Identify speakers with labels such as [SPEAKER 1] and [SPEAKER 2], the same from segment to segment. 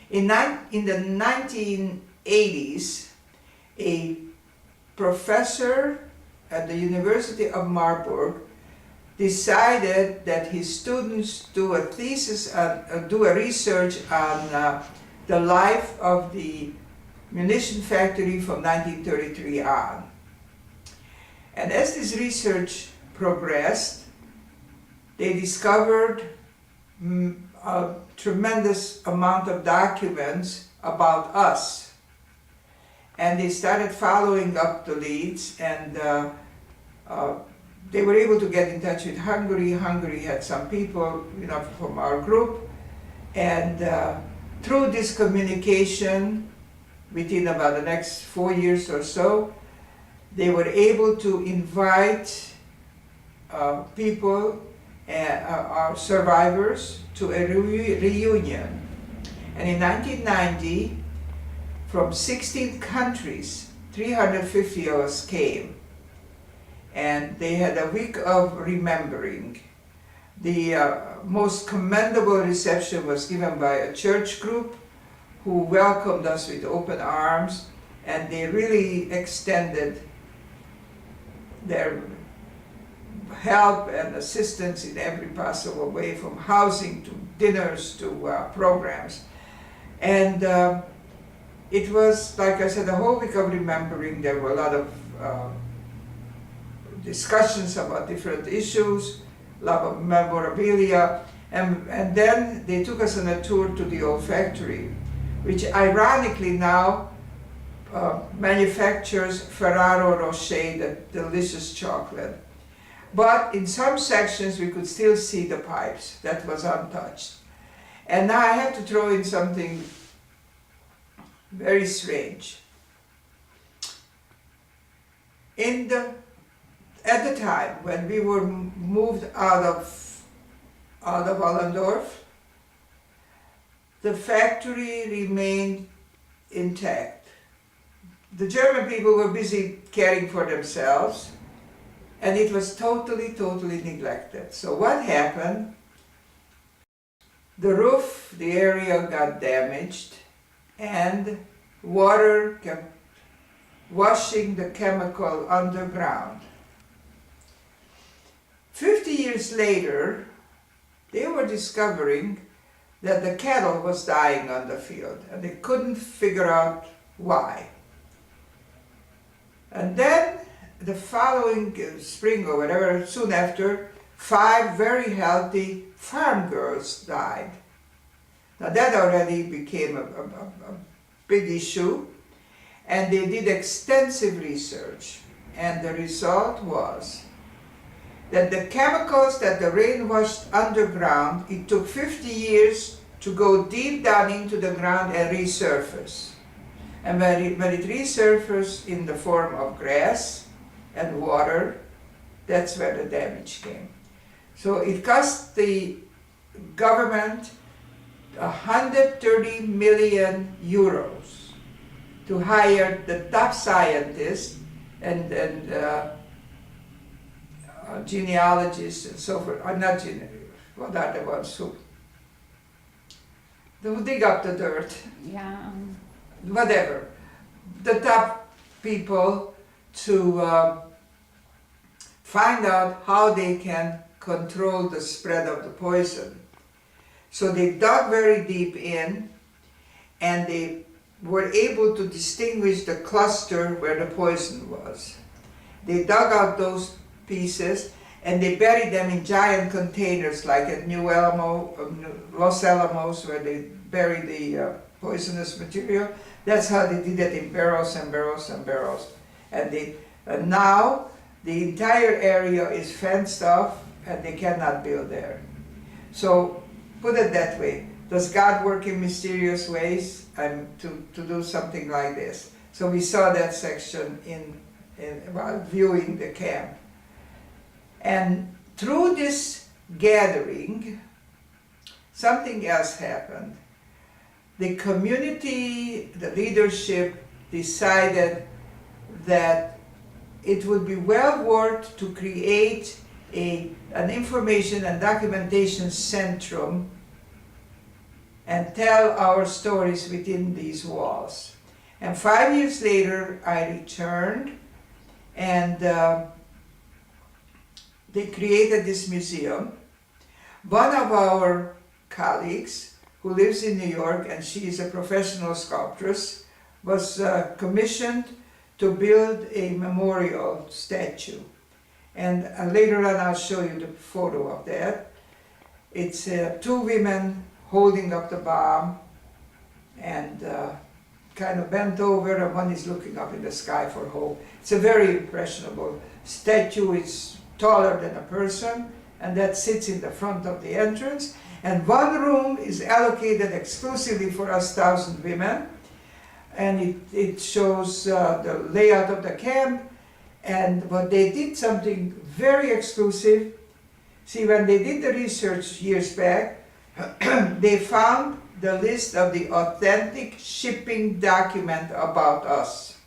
[SPEAKER 1] In the 1980s, a professor at the University of Marburg decided that his students do a thesis, do a research on the life of the munition factory from 1933 on. And as this research progressed, they discovered a tremendous amount of documents about us. And they started following up the leads, and they were able to get in touch with Hungary. Hungary had some people, from our group, and through this communication, within about the next 4 years or so, they were able to invite people, our survivors, to a reunion. And in 1990, from 16 countries, 350 of us came. And they had a week of remembering. The most commendable reception was given by a church group who welcomed us with open arms, and they really extended their help and assistance in every possible way, from housing to dinners to programs. And it was, like I said, a whole week of remembering. There were a lot of discussions about different issues, a lot of memorabilia, and then they took us on a tour to the old factory, which ironically now manufactures Ferrero Rocher, the delicious chocolate. But in some sections we could still see the pipes. That was untouched. And now I have to throw in something very strange. At the time when we were moved out of Allendorf, the factory remained intact. The German people were busy caring for themselves, and it was totally neglected. So what happened? The roof, the area got damaged, and water kept washing the chemical underground. 50 years later, they were discovering that the cattle was dying on the field, and they couldn't figure out why. And then the following spring or whatever, soon after, 5 very healthy farm girls died. Now that already became a big issue, and they did extensive research, and the result was that the chemicals that the rain washed underground, it took 50 years to go deep down into the ground and resurface. And when it resurfaced in the form of grass and water, that's where the damage came. So it cost the government 130 million euros to hire the top scientists and genealogists and so forth. Not what are the ones who dig up the dirt?
[SPEAKER 2] Yeah.
[SPEAKER 1] Whatever. The top people to find out how they can control the spread of the poison. So they dug very deep in, and they were able to distinguish the cluster where the poison was. They dug out those pieces and they buried them in giant containers, like at Los Alamos, where they buried the poisonous material. That's how they did it, in barrels and barrels and barrels. And now the entire area is fenced off, and they cannot build there. So put it that way, does God work in mysterious ways to do something like this? So we saw that section while viewing the camp. And through this gathering, something else happened. The community, the leadership decided that it would be well worth to create an information and documentation centrum and tell our stories within these walls. And 5 years later, I returned, and they created this museum. One of our colleagues, who lives in New York, and she is a professional sculptress, was commissioned to build a memorial statue. And later on I'll show you the photo of that. It's two women holding up the bomb and kind of bent over, and one is looking up in the sky for hope. It's a very impressionable statue. It's taller than a person, and that sits in the front of the entrance. And one room is allocated exclusively for us 1,000 women, and it shows the layout of the camp. And what they did, something very exclusive. See, when they did the research years back, they found the list of the authentic shipping document about us.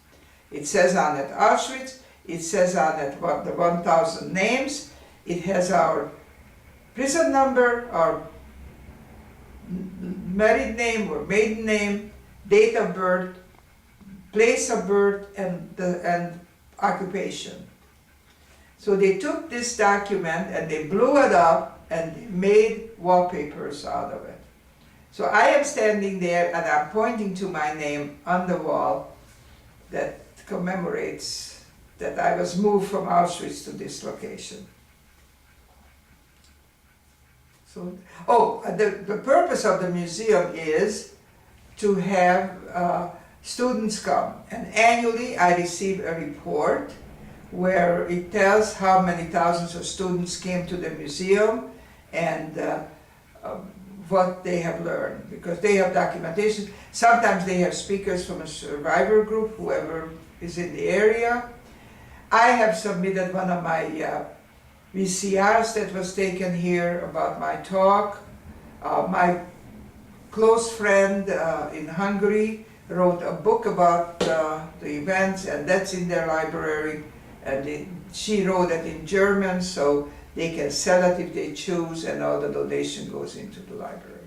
[SPEAKER 1] It says on it Auschwitz, it says on it the 1,000 names, it has our prison number, our married name or maiden name, date of birth, place of birth, and occupation. So they took this document and they blew it up and they made wallpapers out of it. So I am standing there and I'm pointing to my name on the wall that commemorates that I was moved from Auschwitz to this location. So, the purpose of the museum is to have students come, and annually I receive a report where it tells how many thousands of students came to the museum and what they have learned, because they have documentation. Sometimes they have speakers from a survivor group, whoever is in the area. I have submitted one of my VCRs that was taken here about my talk. My close friend in Hungary wrote a book about the events, and that's in their library. And she wrote it in German, so they can sell it if they choose, and all the donation goes into the library.